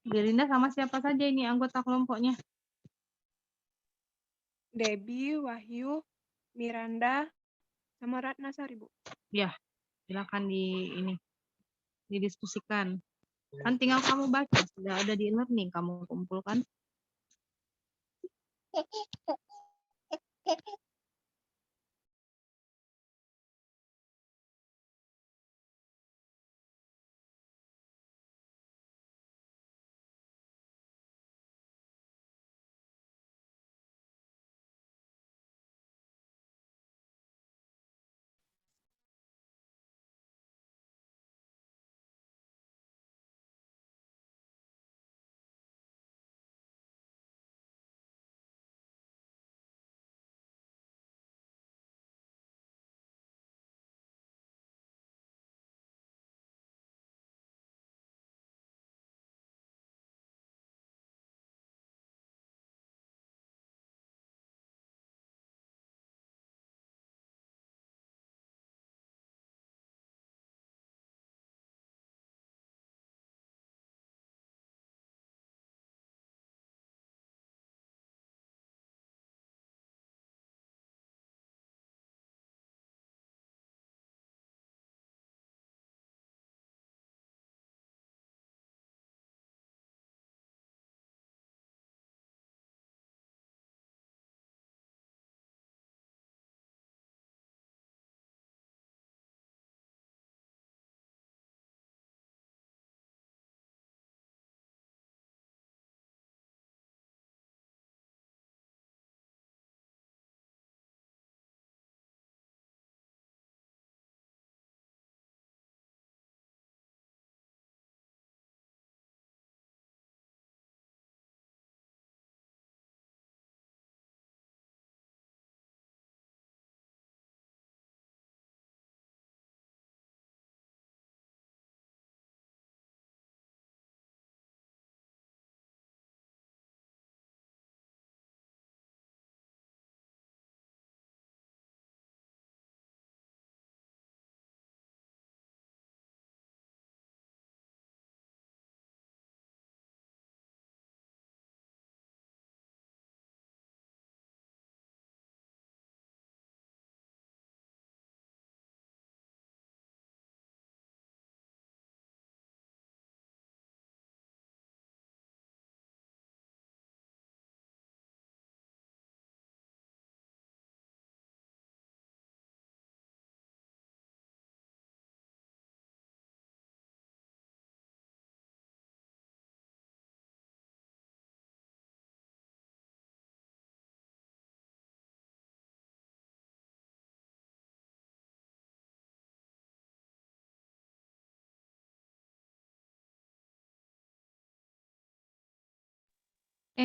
Belinda sama siapa saja ini anggota kelompoknya? Debbie, Wahyu, Miranda, sama Ratnasari, Bu. Ya, silakan didiskusikan. Kan tinggal kamu baca, sudah ada di e-learning, kamu kumpulkan.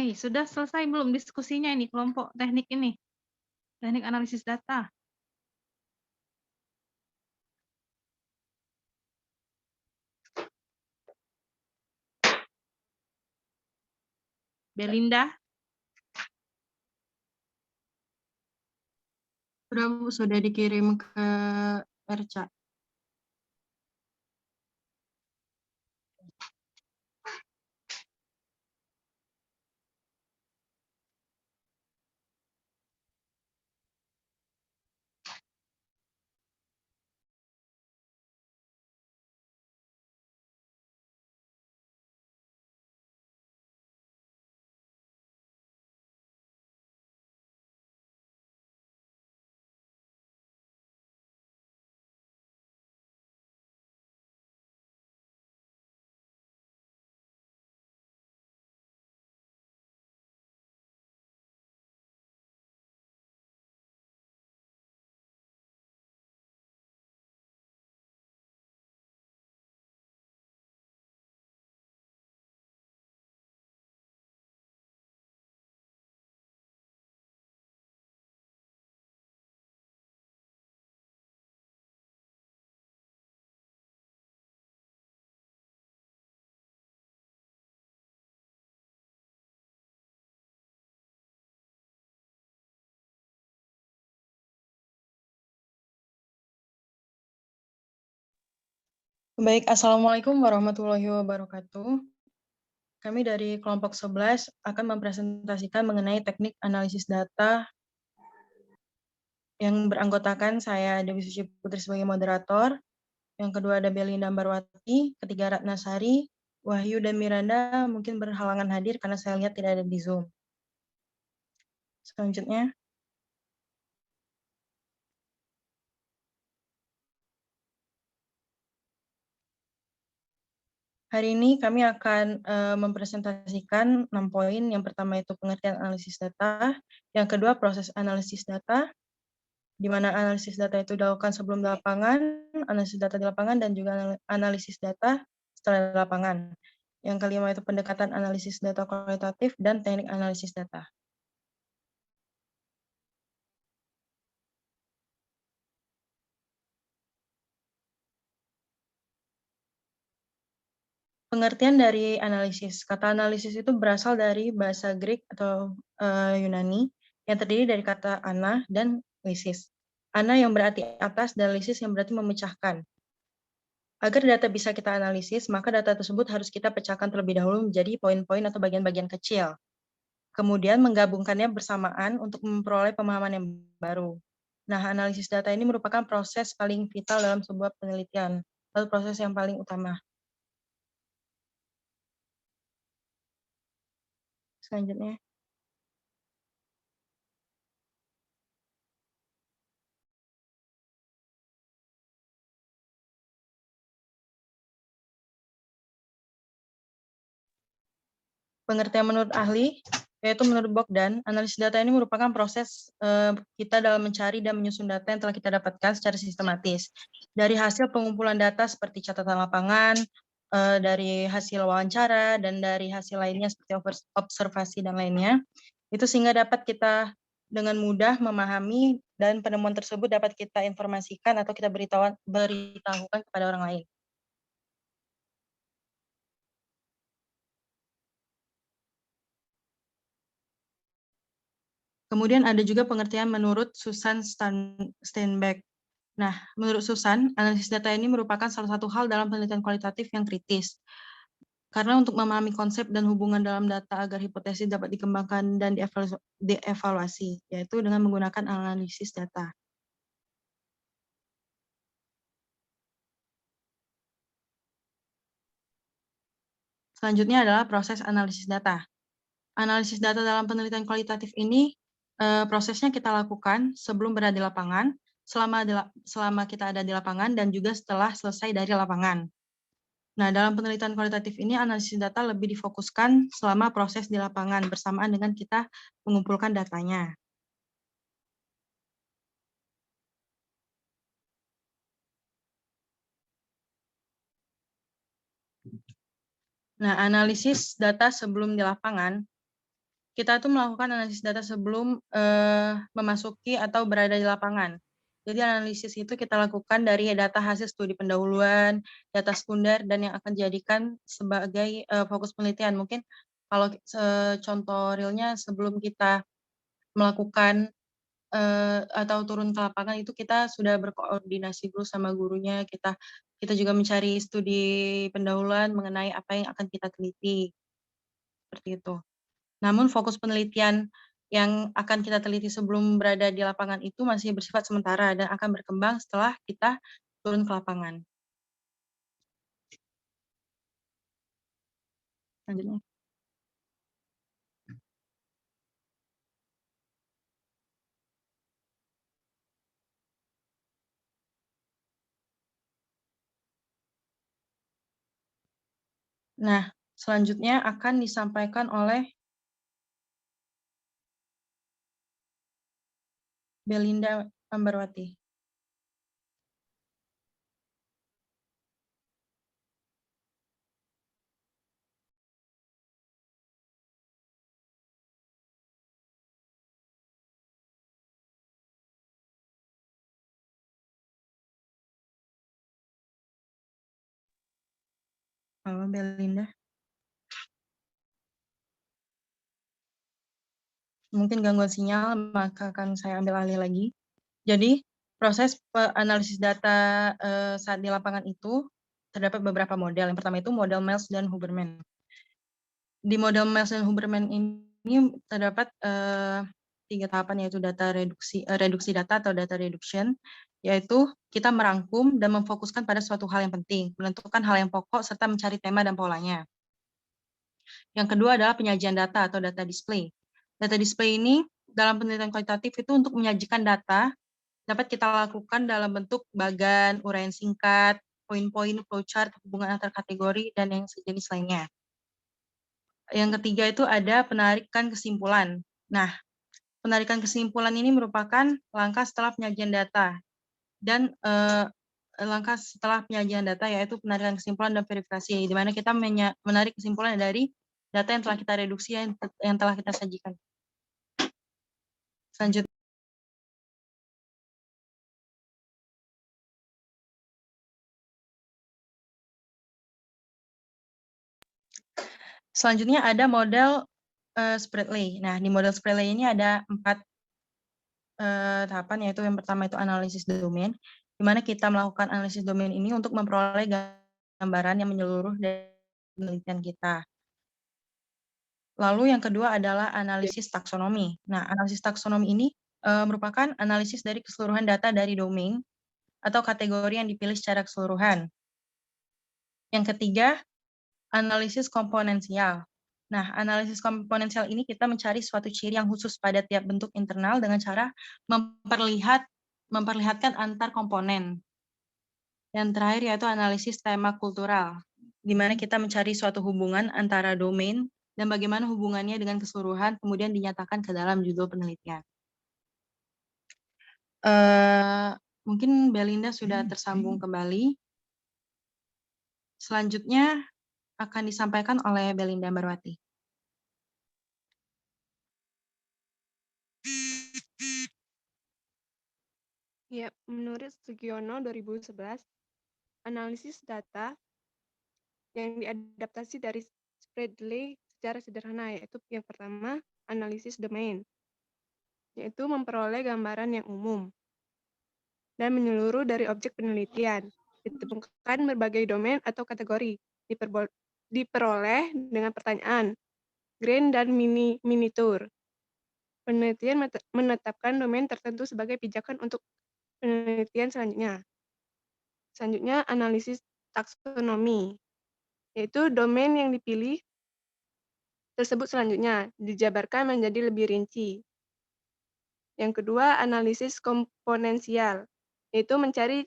Sudah selesai belum diskusinya ini, kelompok teknik ini? Teknik analisis data. Belinda? Sudah dikirim ke RCA. Baik, Assalamualaikum warahmatullahi wabarakatuh. Kami dari kelompok 11 akan mempresentasikan mengenai teknik analisis data yang beranggotakan saya Dewi Suci Putri sebagai moderator, yang kedua ada Belinda Ambarwati, ketiga Ratna Sari, Wahyu dan Miranda mungkin berhalangan hadir karena saya lihat tidak ada di Zoom. Selanjutnya, hari ini kami akan mempresentasikan 6 poin. Yang pertama itu pengertian analisis data, yang kedua proses analisis data, di mana analisis data itu dilakukan sebelum di lapangan, analisis data di lapangan, dan juga analisis data setelah di lapangan. Yang kelima itu pendekatan analisis data kualitatif dan teknik analisis data. Pengertian dari analisis. Kata analisis itu berasal dari bahasa Greek atau Yunani yang terdiri dari kata ana dan lisis. Ana yang berarti atas dan lisis yang berarti memecahkan. Agar data bisa kita analisis, maka data tersebut harus kita pecahkan terlebih dahulu menjadi poin-poin atau bagian-bagian kecil. Kemudian menggabungkannya bersamaan untuk memperoleh pemahaman yang baru. Nah, analisis data ini merupakan proses paling vital dalam sebuah penelitian, atau proses yang paling utama. Selanjutnya. Pengertian menurut ahli, yaitu menurut Bogdan, analisis data ini merupakan proses kita dalam mencari dan menyusun data yang telah kita dapatkan secara sistematis. Dari hasil pengumpulan data seperti catatan lapangan, dari hasil wawancara, dan dari hasil lainnya seperti observasi dan lainnya, itu sehingga dapat kita dengan mudah memahami dan penemuan tersebut dapat kita informasikan atau kita beritahukan kepada orang lain. Kemudian ada juga pengertian menurut Susan Steinbeck. Nah, menurut Susan, analisis data ini merupakan salah satu hal dalam penelitian kualitatif yang kritis. Karena untuk memahami konsep dan hubungan dalam data agar hipotesis dapat dikembangkan dan dievaluasi, yaitu dengan menggunakan analisis data. Selanjutnya adalah proses analisis data. Analisis data dalam penelitian kualitatif ini prosesnya kita lakukan sebelum berada di lapangan, selama kita ada di lapangan, dan juga setelah selesai dari lapangan. Nah, dalam penelitian kualitatif ini, analisis data lebih difokuskan selama proses di lapangan bersamaan dengan kita mengumpulkan datanya. Nah, analisis data sebelum di lapangan, kita tuh melakukan analisis data sebelum memasuki atau berada di lapangan. Jadi analisis itu kita lakukan dari data hasil studi pendahuluan, data sekunder, dan yang akan dijadikan sebagai fokus penelitian. Mungkin kalau contoh realnya sebelum kita melakukan atau turun ke lapangan itu kita sudah berkoordinasi dulu sama gurunya, kita juga mencari studi pendahuluan mengenai apa yang akan kita teliti, seperti itu. Namun fokus penelitian yang akan kita teliti sebelum berada di lapangan itu masih bersifat sementara dan akan berkembang setelah kita turun ke lapangan. Selanjutnya. Nah, selanjutnya akan disampaikan oleh Belinda Ambarwati. Halo, Belinda. Mungkin gangguan sinyal, maka akan saya ambil alih lagi. Jadi, proses analisis data saat di lapangan itu terdapat beberapa model. Yang pertama itu model Miles dan Huberman. Di model Miles dan Huberman ini terdapat 3 tahapan, yaitu reduksi data atau data reduction, yaitu kita merangkum dan memfokuskan pada suatu hal yang penting, menentukan hal yang pokok, serta mencari tema dan polanya. Yang kedua adalah penyajian data atau data display. Data display ini dalam penelitian kualitatif itu untuk menyajikan data dapat kita lakukan dalam bentuk bagan, uraian singkat, poin-poin, flowchart, hubungan antar kategori, dan yang sejenis lainnya. Yang ketiga itu ada penarikan kesimpulan. Nah, penarikan kesimpulan ini merupakan langkah setelah penyajian data. Dan langkah setelah penyajian data yaitu penarikan kesimpulan dan verifikasi, di mana kita menarik kesimpulan dari data yang telah kita reduksi, yang telah kita sajikan. Selanjutnya ada model Spratly. Nah, di model Spratly ini ada 4 tahapan, yaitu yang pertama itu analisis domain, di mana kita melakukan analisis domain ini untuk memperoleh gambaran yang menyeluruh dari penelitian kita. Lalu yang kedua adalah analisis taksonomi. Nah, analisis taksonomi ini merupakan analisis dari keseluruhan data dari domain atau kategori yang dipilih secara keseluruhan. Yang ketiga, analisis komponensial. Nah, analisis komponensial ini kita mencari suatu ciri yang khusus pada tiap bentuk internal dengan cara memperlihatkan antar komponen. Yang terakhir yaitu analisis tema kultural, di mana kita mencari suatu hubungan antara domain dan bagaimana hubungannya dengan keseluruhan, kemudian dinyatakan ke dalam judul penelitian. Mungkin Belinda sudah tersambung kembali. Selanjutnya akan disampaikan oleh Belinda Barwati. Ya, menurut Sugiono 2011, analisis data yang diadaptasi dari Spratly secara sederhana, yaitu yang pertama, analisis domain, yaitu memperoleh gambaran yang umum dan menyeluruh dari objek penelitian. Ditemukan berbagai domain atau kategori, diperoleh dengan pertanyaan, grain dan miniatur. Penelitian menetapkan domain tertentu sebagai pijakan untuk penelitian selanjutnya. Selanjutnya, analisis taksonomi, yaitu domain yang dipilih tersebut selanjutnya dijabarkan menjadi lebih rinci. Yang kedua, analisis komponensial, yaitu mencari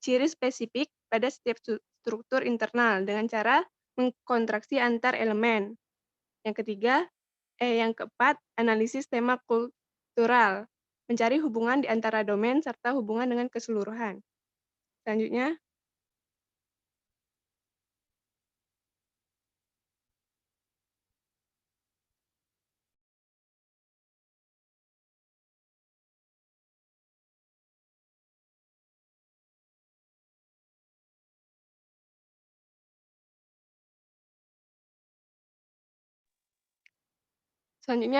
ciri spesifik pada setiap struktur internal dengan cara mengkontraksi antar elemen. Yang keempat, analisis tema kultural, mencari hubungan di antara domain serta hubungan dengan keseluruhan. Selanjutnya,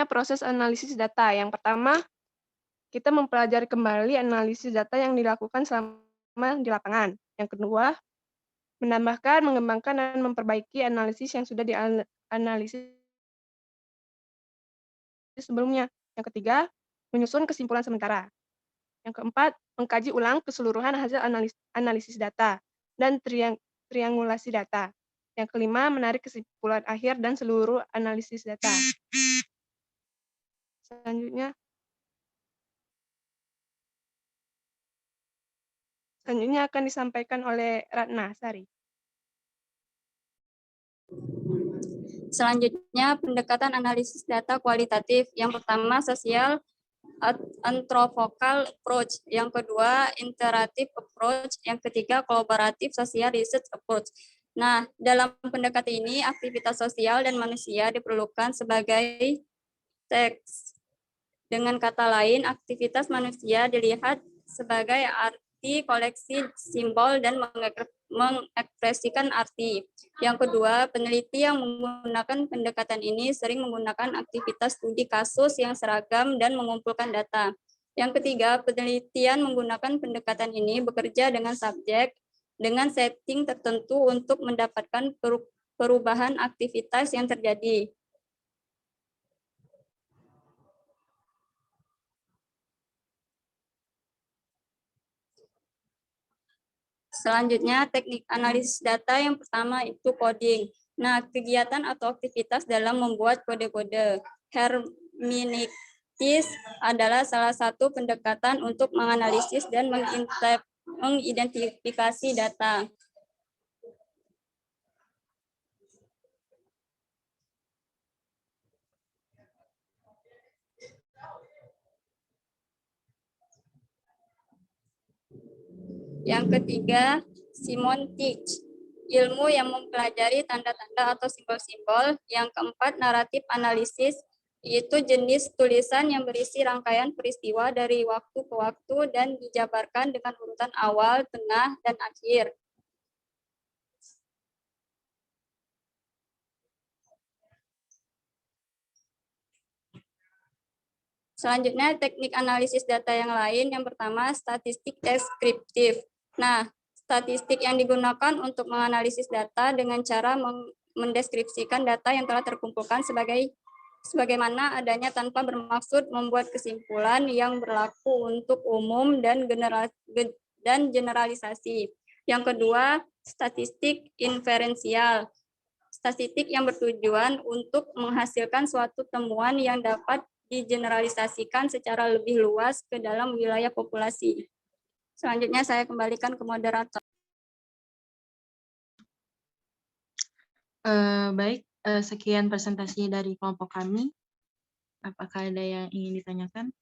proses analisis data. Yang pertama, kita mempelajari kembali analisis data yang dilakukan selama di lapangan. Yang kedua, menambahkan, mengembangkan, dan memperbaiki analisis yang sudah dianalisis sebelumnya. Yang ketiga, menyusun kesimpulan sementara. Yang keempat, mengkaji ulang keseluruhan hasil analisis data dan triangulasi data. Yang kelima, menarik kesimpulan akhir dan seluruh analisis data. Selanjutnya akan disampaikan oleh Ratna Sari. Selanjutnya, pendekatan analisis data kualitatif. Yang pertama, sosial anthropocal approach. Yang kedua, iterative approach. Yang ketiga, collaborative social research approach. Nah, dalam pendekatan ini, aktivitas sosial dan manusia diperlukan sebagai teks. Dengan kata lain, aktivitas manusia dilihat sebagai arti koleksi simbol dan mengekspresikan arti. Yang kedua, peneliti yang menggunakan pendekatan ini sering menggunakan aktivitas studi kasus yang seragam dan mengumpulkan data. Yang ketiga, penelitian menggunakan pendekatan ini bekerja dengan subjek dengan setting tertentu untuk mendapatkan perubahan aktivitas yang terjadi. Selanjutnya, teknik analisis data yang pertama itu coding. Nah, kegiatan atau aktivitas dalam membuat kode-kode. Hermeneutis adalah salah satu pendekatan untuk menganalisis dan mengidentifikasi data. Yang ketiga, semantik, ilmu yang mempelajari tanda-tanda atau simbol-simbol. Yang keempat, naratif analisis, yaitu jenis tulisan yang berisi rangkaian peristiwa dari waktu ke waktu dan dijabarkan dengan urutan awal, tengah, dan akhir. Selanjutnya, teknik analisis data yang lain. Yang pertama, statistik deskriptif. Nah, statistik yang digunakan untuk menganalisis data dengan cara mendeskripsikan data yang telah terkumpulkan sebagaimana adanya tanpa bermaksud membuat kesimpulan yang berlaku untuk umum dan generalisasi. Yang kedua, statistik inferensial. Statistik yang bertujuan untuk menghasilkan suatu temuan yang dapat digeneralisasikan secara lebih luas ke dalam wilayah populasi. Selanjutnya saya kembalikan ke moderator. Baik, sekian presentasi dari kelompok kami. Apakah ada yang ingin ditanyakan?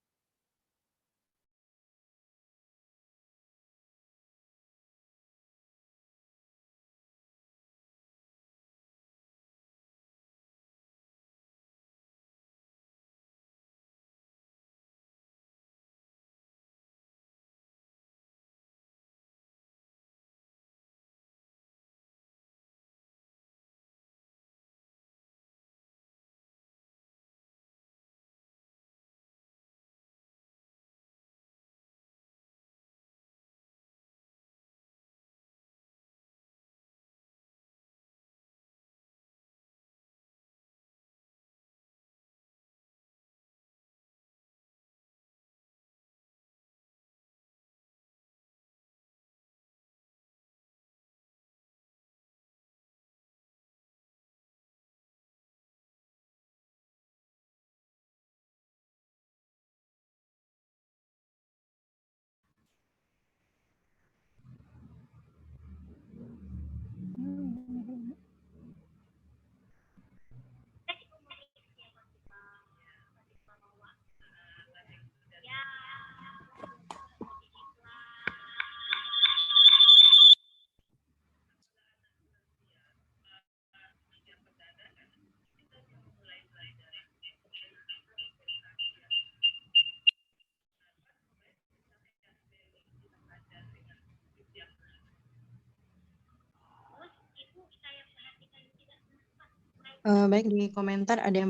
Baik, di komentar ada yang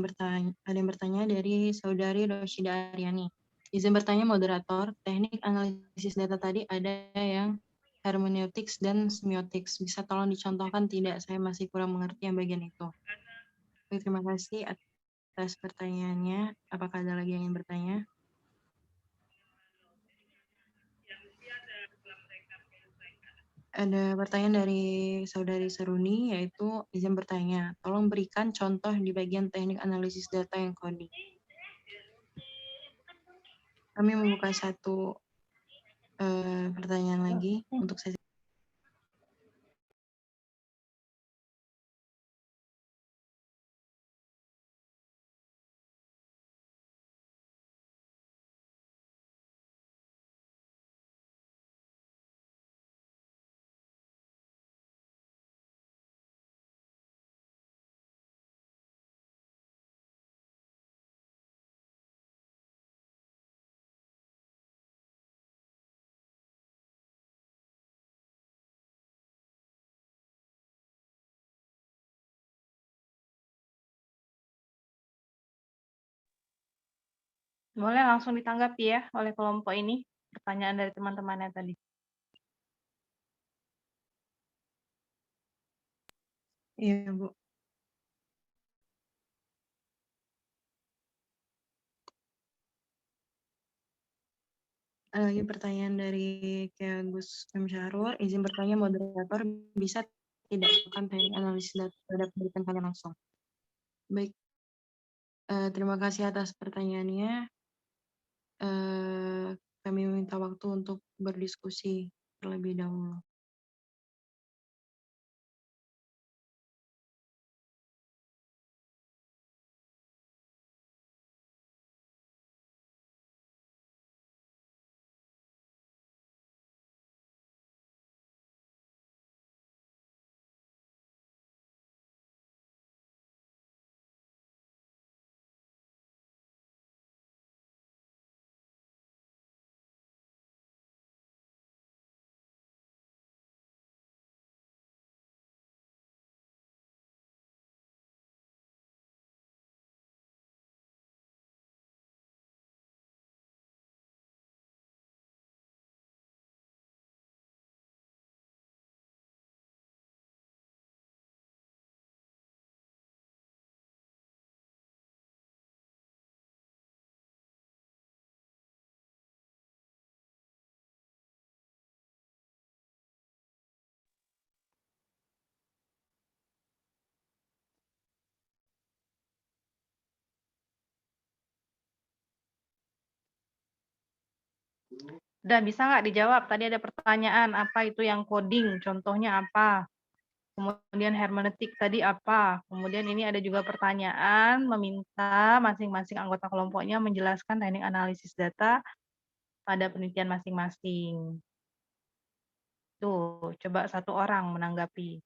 bertanya dari Saudari Roshida Aryani. Izin bertanya moderator, teknik analisis data tadi ada yang hermeneutics dan semiotics. Bisa tolong dicontohkan tidak? Saya masih kurang mengerti yang bagian itu. Baik, terima kasih atas pertanyaannya. Apakah ada lagi yang ingin bertanya? Ada pertanyaan dari Saudari Seruni, yaitu izin bertanya, tolong berikan contoh di bagian teknik analisis data yang coding. Kami membuka satu pertanyaan lagi untuk sesi. Boleh langsung ditanggapi ya oleh kelompok ini, pertanyaan dari teman-temannya tadi. Iya, Bu. Ada lagi pertanyaan dari Kak Gus M. Syahrul. Izin bertanya, moderator bisa tidak melakukan teknik analisis data terhadap penelitian kalian langsung? Baik, terima kasih atas pertanyaannya. Kami meminta waktu untuk berdiskusi terlebih dahulu. Udah bisa nggak dijawab? Tadi ada pertanyaan, apa itu yang coding? Contohnya apa? Kemudian hermeneutik tadi apa? Kemudian ini ada juga pertanyaan meminta masing-masing anggota kelompoknya menjelaskan teknik analisis data pada penelitian masing-masing. Tuh, coba satu orang menanggapi.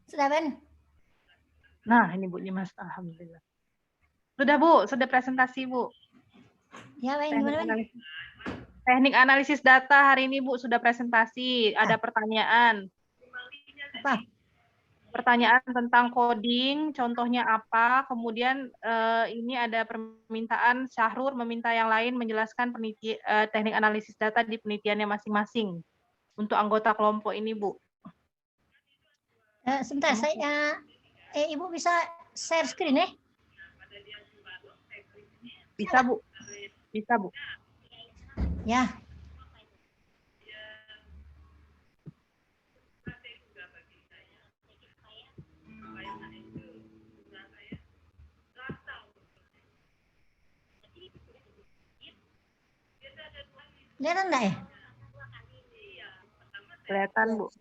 Sudah, Ben? Nah, ini Bu Dimas, alhamdulillah. Sudah Bu, sudah presentasi Bu. Ya, Ben, gimana, Ben? Teknik analisis data hari ini Bu sudah presentasi. Ada pertanyaan. Apa? Pertanyaan tentang coding, contohnya apa? Kemudian ini ada permintaan Syahrul meminta yang lain menjelaskan teknik analisis data di penelitiannya masing-masing untuk anggota kelompok ini, Bu. Sebentar, saya Ibu bisa share screen ya? Bisa, Bu. Bisa, Bu. Ya. Kelihatan enggak ya? Kelihatan, Bu.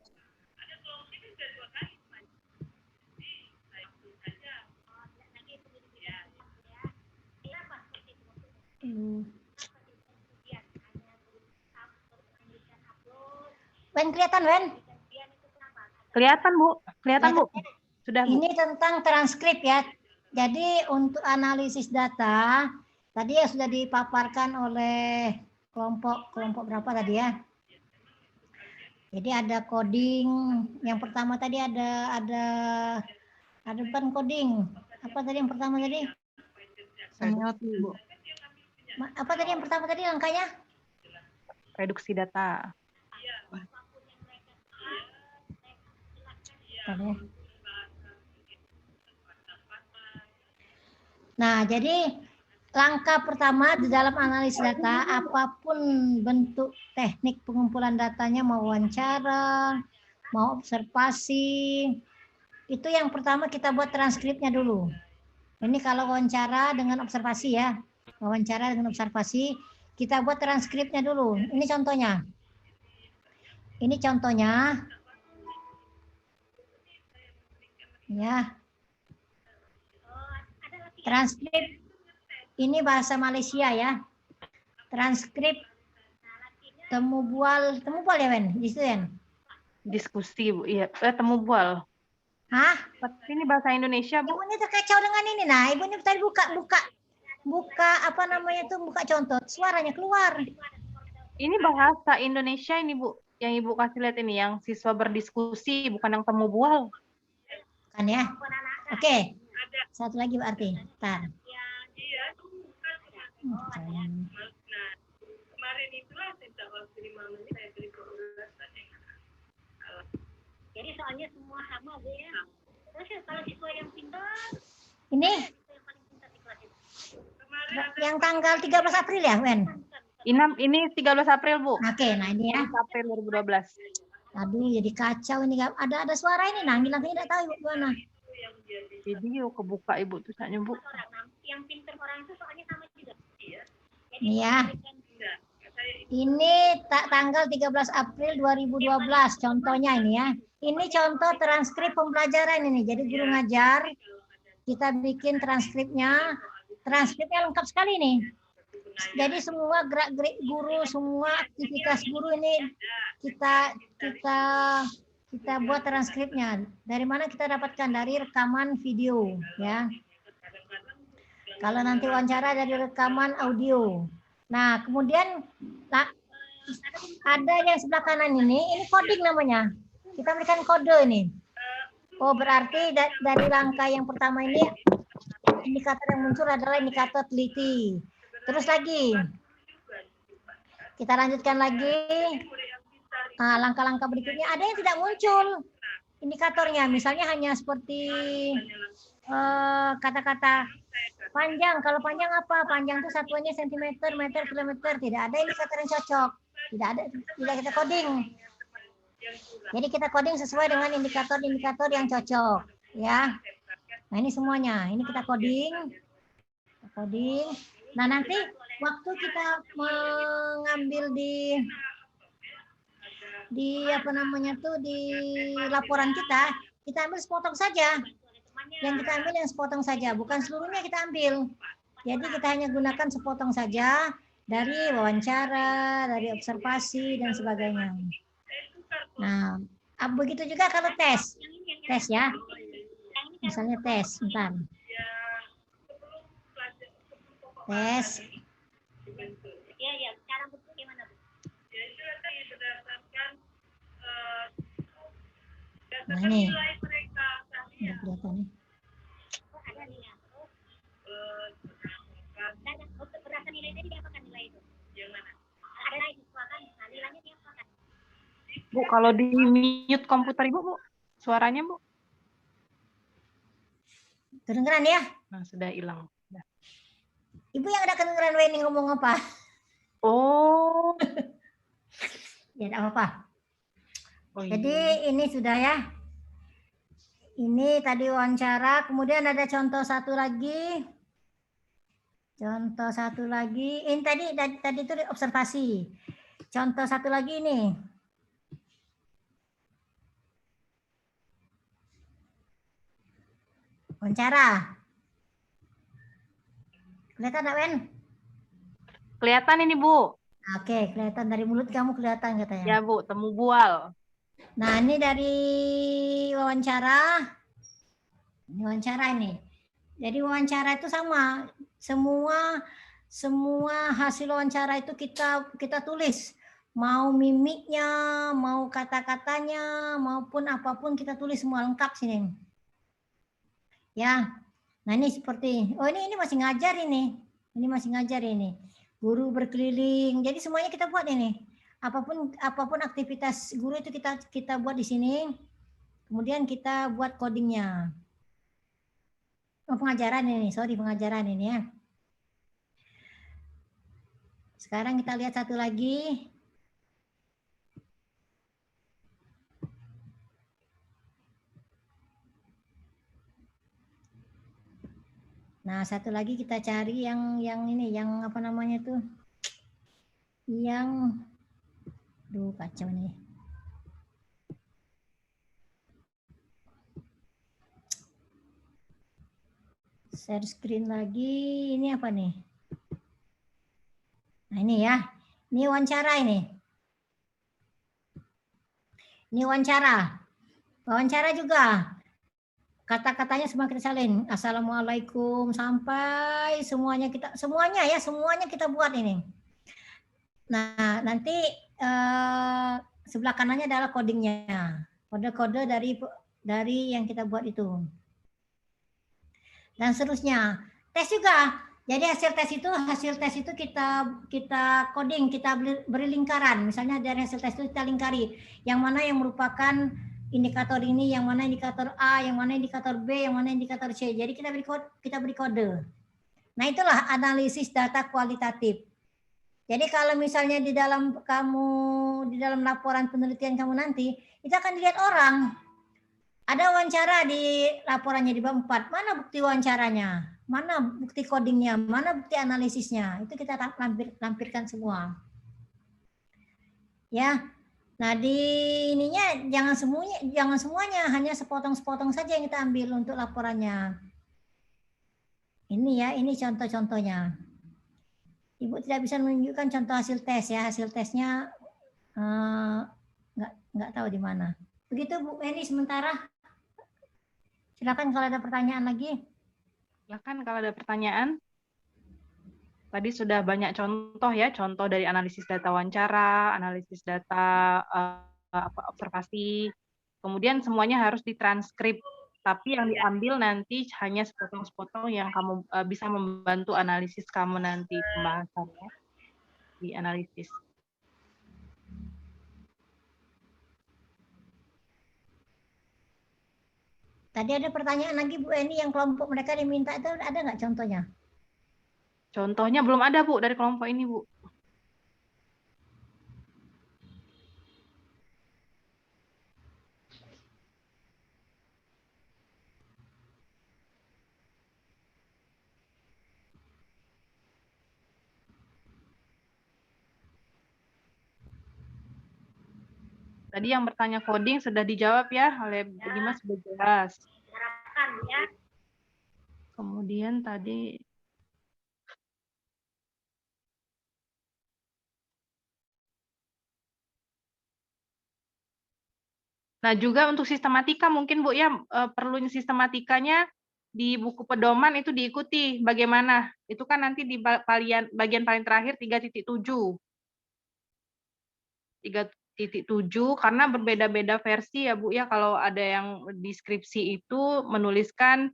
Ben, kelihatan, Ben? Kelihatan, Bu. Kelihatan, Bu. Sudah, Bu. Ini tentang transkrip ya. Jadi untuk analisis data, tadi ya sudah dipaparkan oleh kelompok berapa tadi ya? Jadi ada coding, yang pertama tadi ada bukan coding. Apa tadi yang pertama tadi? NLP, Bu. Apa tadi yang pertama tadi langkahnya? Reduksi data. Nah, jadi langkah pertama di dalam analisis data, apapun bentuk teknik pengumpulan datanya, mau wawancara, mau observasi, itu yang pertama kita buat transkripnya dulu. Ini kalau wawancara dengan observasi ya, wawancara dengan observasi, kita buat transkripnya dulu. Ini contohnya. Ini contohnya. Ya. Transkrip ini bahasa Malaysia ya. Transkrip temu bual ya, Ben? Di situ ya? Diskusi, Bu. Iya, temu bual. Hah? Ini bahasa Indonesia, Bu. Ibunya terkacau dengan ini. Nah, ibunya tadi buka apa namanya tuh, buka contoh, suaranya keluar. Ini bahasa Indonesia ini, Bu. Yang Ibu kasih lihat ini, yang siswa berdiskusi, bukan yang temu bual. Kan ya? Oke. Satu lagi berarti. Bentar. Jadi soalnya semua sama Bu ya. Terus kalau siswa yang pintar Ini yang tanggal 13 April ya, Wen? Ini 13 April, Bu. Oke, nah ini ya. 13 April 2012. Aduh, jadi kacau ini. Ada suara ini, nah. Bilang tidak tahu Ibu gimana. Video kebuka Ibu tulisannya, Bu. yang pintar orang itu soalnya sama juga. Ini ya. Ini tanggal 13 April 2012. Contohnya ini ya. Ini contoh transkrip pembelajaran ini. Jadi guru ngajar, kita bikin transkripnya. Transkripnya lengkap sekali nih. Jadi semua gerak-gerik guru, semua aktivitas guru ini kita buat transkripnya. Dari mana kita dapatkan? Dari rekaman video, ya. Kalau nanti wawancara dari rekaman audio. Nah, kemudian ada yang sebelah kanan ini coding namanya. Kita berikan kode ini. Oh, berarti dari langkah yang pertama ini indikator yang muncul adalah indikator teliti. Terus lagi, kita lanjutkan lagi. Nah, langkah-langkah berikutnya ada yang tidak muncul indikatornya. Misalnya hanya seperti kata-kata panjang. Kalau panjang apa? Panjang itu satuannya sentimeter, meter, kilometer. Tidak ada indikator yang cocok. Tidak kita coding. Jadi kita coding sesuai dengan indikator-indikator yang cocok, ya. Nah, ini semuanya. Ini kita coding. Nah, nanti waktu kita mengambil di apa namanya tuh di laporan kita ambil sepotong saja. Yang kita ambil yang sepotong saja, bukan seluruhnya kita ambil. Jadi kita hanya gunakan sepotong saja dari wawancara, dari observasi dan sebagainya. Nah, begitu juga kalau tes ya. Misalnya tes, bentar. Tes. Ya, cara bentuk gimana, Bu? Nah, ini. Nggak kelihatan nih. Oh, ada nilai. Dan untuk berdasarkan nilai tadi diapakan nilai itu? Yang mana? Ada dikeluarkan, nah nilainya diapakan? Bu, kalau di mute komputer Ibu, Bu, suaranya, Bu. Kedengeran ya? Nah, sudah hilang. Ibu yang ada kedengeran Weni ngomong apa? Oh. Ya, tidak apa-apa. Oh, Jadi ini sudah ya. Ini tadi wawancara, kemudian ada contoh satu lagi. Contoh satu lagi, ini tadi itu observasi. Contoh satu lagi ini. Wawancara. Kelihatan enggak, Wen? Kelihatan ini, Bu. Oke, kelihatan dari mulut kamu kelihatan katanya. Ya, Bu, temu bual. Nah, ini dari wawancara. Ini wawancara ini. Jadi wawancara itu sama. Semua hasil wawancara itu kita tulis. Mau mimiknya, mau kata-katanya, maupun apapun kita tulis semua lengkap sini. Ya. Nah, ini seperti ini masih ngajar ini. Ini masih ngajar ini. Guru berkeliling. Jadi semuanya kita buat ini. Apapun aktivitas guru itu kita buat di sini. Kemudian kita buat codingnya. Pengajaran ini, pengajaran ini ya. Sekarang kita lihat satu lagi. Nah, satu lagi kita cari yang ini, yang apa namanya tuh? Yang kacau nih. Share screen lagi. Ini apa nih? Nah, ini ya. Ini wawancara ini. Ini wawancara. Wawancara juga. Kata-katanya semua kita salin. Assalamualaikum sampai semuanya kita buat ini. Nah, nanti sebelah kanannya adalah codingnya. Kode-kode dari yang kita buat itu. dan seterusnya. Tes juga. Jadi hasil tes itu kita coding, kita beri lingkaran. Misalnya dari hasil tes itu kita lingkari yang mana yang merupakan indikator ini, yang mana indikator A, yang mana indikator B, yang mana indikator C. Jadi kita beri kode. Nah, itulah analisis data kualitatif. Jadi kalau misalnya di dalam laporan penelitian kamu nanti, itu akan dilihat orang. Ada wawancara di laporannya di bab 4. Mana bukti wawancaranya? Mana bukti codingnya? Mana bukti analisisnya? Itu kita lampirkan semua. Ya. Nah, di ininya jangan semuanya, hanya sepotong-sepotong saja yang kita ambil untuk laporannya. Ini ya, ini contoh-contohnya. Ibu tidak bisa menunjukkan contoh hasil tes ya. Hasil tesnya nggak tahu di mana. Begitu Bu Eni sementara. Silakan kalau ada pertanyaan lagi. Silakan kalau ada pertanyaan. Tadi sudah banyak contoh ya, contoh dari analisis data wawancara, analisis data observasi. Kemudian semuanya harus ditranskrip. Tapi yang diambil nanti hanya sepotong-sepotong yang kamu bisa membantu analisis kamu nanti pembahasannya di analisis. Tadi ada pertanyaan lagi Bu Eni, yang kelompok mereka diminta itu ada nggak contohnya? Contohnya belum ada Bu dari kelompok ini Bu. Tadi yang bertanya coding sudah dijawab ya oleh Bu Dimas, sudah jelas. Kemudian tadi nah juga untuk sistematika mungkin Bu ya, perlu sistematikanya di buku pedoman itu diikuti bagaimana. Itu kan nanti di bagian paling terakhir 3.7. 3.7 karena berbeda-beda versi ya Bu ya, kalau ada yang deskripsi itu menuliskan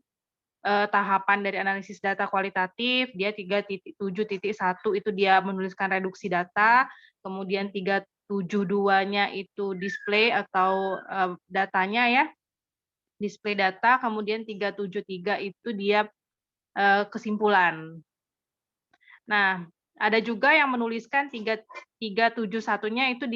tahapan dari analisis data kualitatif, dia 3.7.1 itu dia menuliskan reduksi data, kemudian 3.7.2-nya itu display atau datanya ya, display data, kemudian 3.7.3 itu dia kesimpulan. Nah, ada juga yang menuliskan 3.7.1-nya itu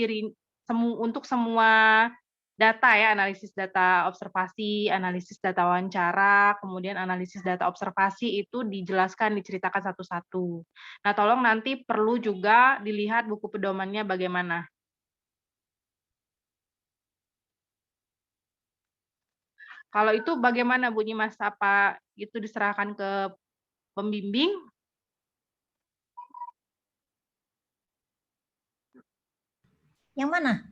untuk semua data ya, analisis data observasi, analisis data wawancara, kemudian analisis data observasi itu dijelaskan, diceritakan satu-satu. Nah, tolong nanti perlu juga dilihat buku pedomannya bagaimana. Kalau itu bagaimana Bu Dimas? Apa itu diserahkan ke pembimbing? Yang mana?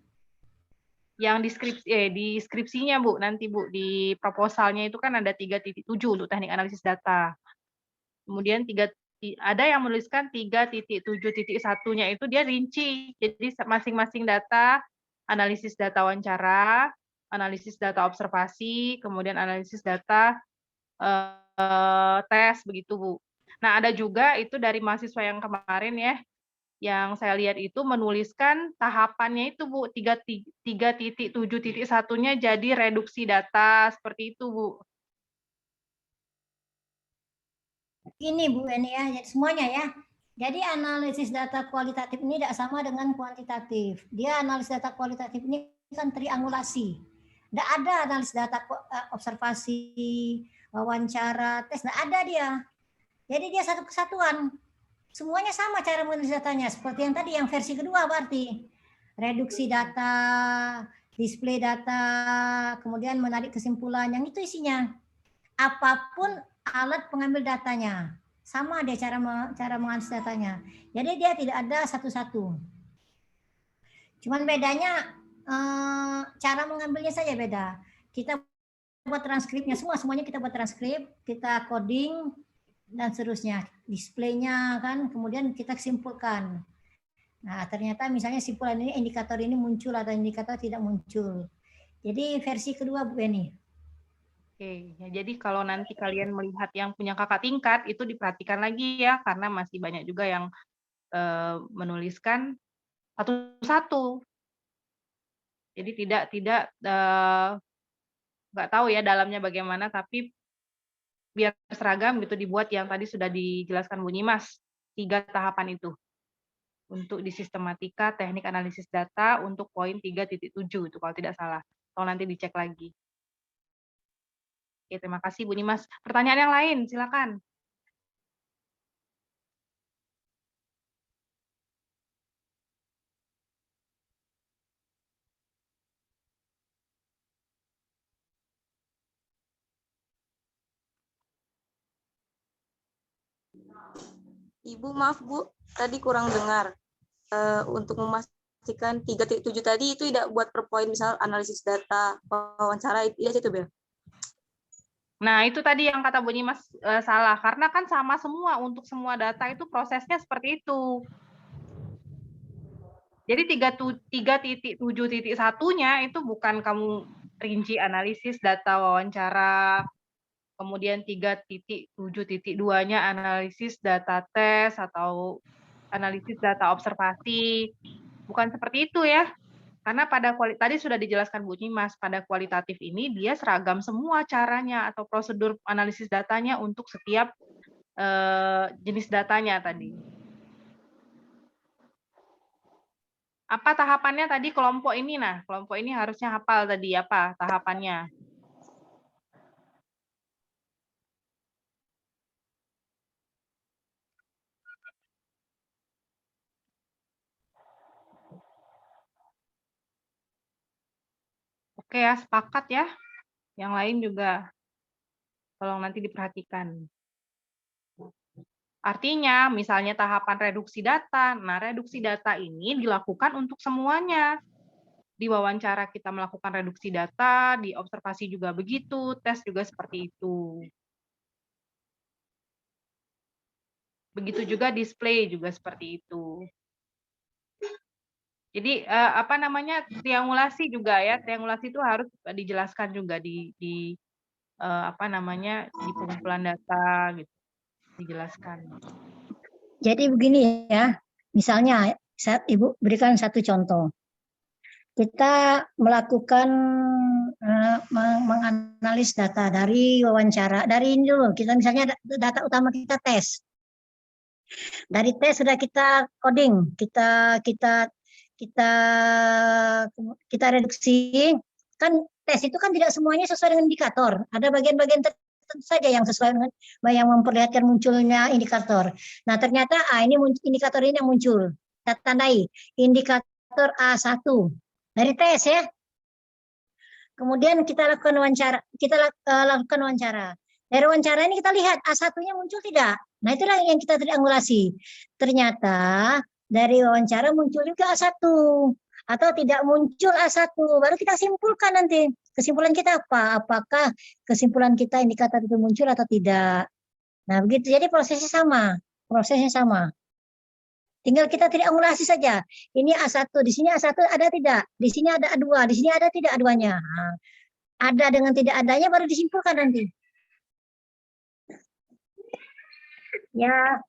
Yang deskripsinya Bu, nanti Bu, di proposalnya itu kan ada 3.7 untuk teknik analisis data. Kemudian ada yang menuliskan 3.7.1-nya itu dia rinci. Jadi masing-masing data, analisis data wawancara, analisis data observasi, kemudian analisis data tes, begitu Bu. Nah, ada juga itu dari mahasiswa yang kemarin ya, yang saya lihat itu menuliskan tahapannya itu Bu, 3.7.1-nya jadi reduksi data, seperti itu Bu. Ini Bu Eni ya, semuanya ya. Jadi analisis data kualitatif ini tidak sama dengan kuantitatif. Dia analisis data kualitatif ini kan triangulasi. Tidak ada analisis data observasi, wawancara, tes, tidak ada dia. Jadi dia satu kesatuan. Semuanya sama cara menulis datanya. Seperti yang tadi, yang versi kedua berarti. Reduksi data, display data, kemudian menarik kesimpulan, yang itu isinya. Apapun alat pengambil datanya. Sama dia cara menganalisis datanya. Jadi dia tidak ada satu-satu. Cuman bedanya cara mengambilnya saja beda. Kita buat transkripnya, semuanya kita buat transkrip, kita coding, dan seterusnya, displaynya kan, kemudian kita simpulkan. Nah, ternyata misalnya simpulan ini, indikator ini muncul atau indikator tidak muncul. Jadi versi kedua Bu Eni. Oke, ya jadi kalau nanti kalian melihat yang punya kakak tingkat, itu diperhatikan lagi ya, karena masih banyak juga yang menuliskan satu-satu. Jadi tidak nggak tahu ya dalamnya bagaimana, tapi biar seragam gitu dibuat yang tadi sudah dijelaskan Bu Nyimas, 3 tahapan itu. Untuk di sistematika teknik analisis data untuk poin 3.7 itu kalau tidak salah. Kalau nanti dicek lagi. Oke, terima kasih Bu Nyimas. Pertanyaan yang lain, silakan. Ibu, maaf Bu, tadi kurang dengar. Untuk memastikan 3.7 tadi itu tidak buat per poin, misal analisis data, wawancara, itu Bel. Nah, itu tadi yang kata Bu Nyimas salah. Karena kan sama semua, untuk semua data itu prosesnya seperti itu. Jadi 3.7.1-nya itu bukan kamu rinci analisis data wawancara, kemudian 3.7.2-nya analisis data tes atau analisis data observasi. Bukan seperti itu ya. Karena tadi sudah dijelaskan Bu Nyimas, pada kualitatif ini dia seragam semua caranya atau prosedur analisis datanya untuk setiap jenis datanya tadi. Apa tahapannya tadi kelompok ini? Nah, kelompok ini harusnya hafal tadi apa tahapannya. Oke ya, sepakat ya. Yang lain juga tolong nanti diperhatikan. Artinya, misalnya tahapan reduksi data. Nah, reduksi data ini dilakukan untuk semuanya. Di wawancara kita melakukan reduksi data, di observasi juga begitu, tes juga seperti itu. Begitu juga display juga seperti itu. Jadi apa namanya triangulasi juga ya, triangulasi itu harus dijelaskan juga di apa namanya di pengumpulan data gitu, dijelaskan. Jadi begini ya, misalnya Ibu berikan satu contoh. Kita melakukan menganalisis data dari wawancara, dari ini dulu, kita misalnya data utama kita tes. Dari tes sudah kita coding, kita reduksi. Kan tes itu kan tidak semuanya sesuai dengan indikator. Ada bagian-bagian tertentu saja yang sesuai dengan yang memperlihatkan munculnya indikator. Nah, ternyata ini indikator ini yang muncul. Kita tandai indikator A1 dari tes ya. Kemudian kita lakukan wawancara, lakukan wawancara. Dari wawancara ini kita lihat A1-nya muncul tidak. Nah, itulah yang kita triangulasi. Ternyata dari wawancara muncul juga A1 atau tidak muncul A1. Baru kita simpulkan nanti. Kesimpulan kita apa? Apakah kesimpulan kita indikator itu muncul atau tidak. Nah, begitu. Jadi prosesnya sama. Prosesnya sama. Tinggal kita triangulasi saja. Ini A1, di sini A1 ada tidak? Di sini ada A2, di sini ada tidak A2-nya. Nah, ada dengan tidak adanya baru disimpulkan nanti. Ya.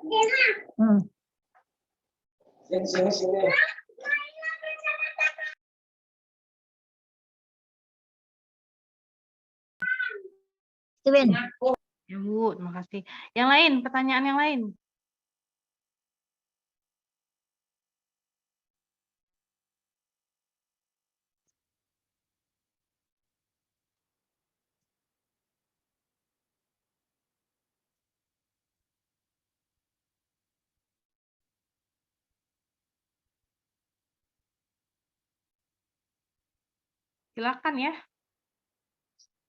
Sini. Steven. Ya Bu, terima kasih. Yang lain, pertanyaan yang lain? Silakan ya.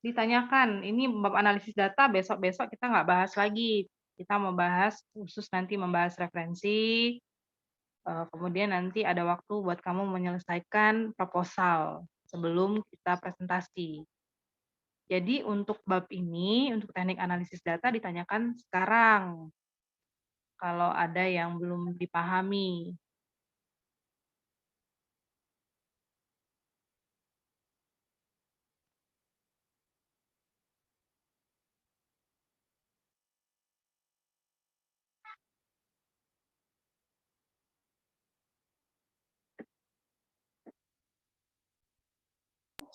Ditanyakan, ini bab analisis data besok-besok kita nggak bahas lagi. Kita mau bahas khusus nanti membahas referensi, kemudian nanti ada waktu buat kamu menyelesaikan proposal sebelum kita presentasi. Jadi untuk bab ini, untuk teknik analisis data ditanyakan sekarang. Kalau ada yang belum dipahami.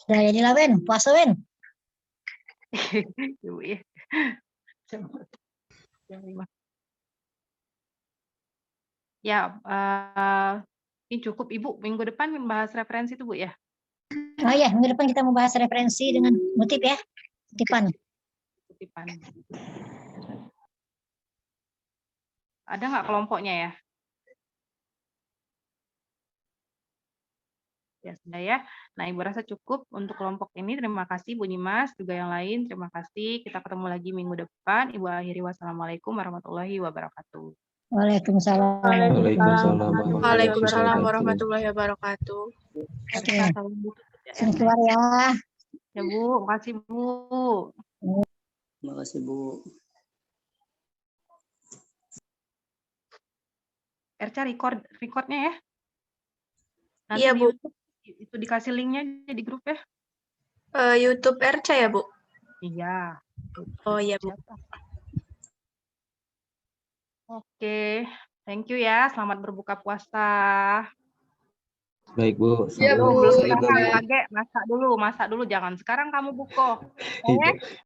Sudah jadilah Wen, puasa Wen. Ibu ya. Jam 5. Ya, ini cukup Ibu. Minggu depan membahas referensi itu Bu ya. Oh ya, minggu depan kita membahas referensi dengan motif ya. Kutipan. Kutipan. Ada nggak kelompoknya ya? Ya sudah ya. Nah, Ibu rasa cukup untuk kelompok ini. Terima kasih Bu Nimas, juga yang lain. Terima kasih. Kita ketemu lagi minggu depan. Ibu akhiri wassalamualaikum warahmatullahi wabarakatuh. Waalaikumsalam. Waalaikumsalam warahmatullahi wabarakatuh. Oke. Sini keluar ya. Ya Bu, makasih Bu. Terima kasih Bu. Erca recordnya ya. Nanti Iya, di Bu. YouTube itu dikasih linknya di grup ya. YouTube RCA ya, Bu? Iya. Oh iya, Bu. Oke, thank you ya. Selamat berbuka puasa. Baik Bu. Iya, Bu. Belum Saya juga, Bu. masak dulu, jangan sekarang kamu buka. Iya. Oke?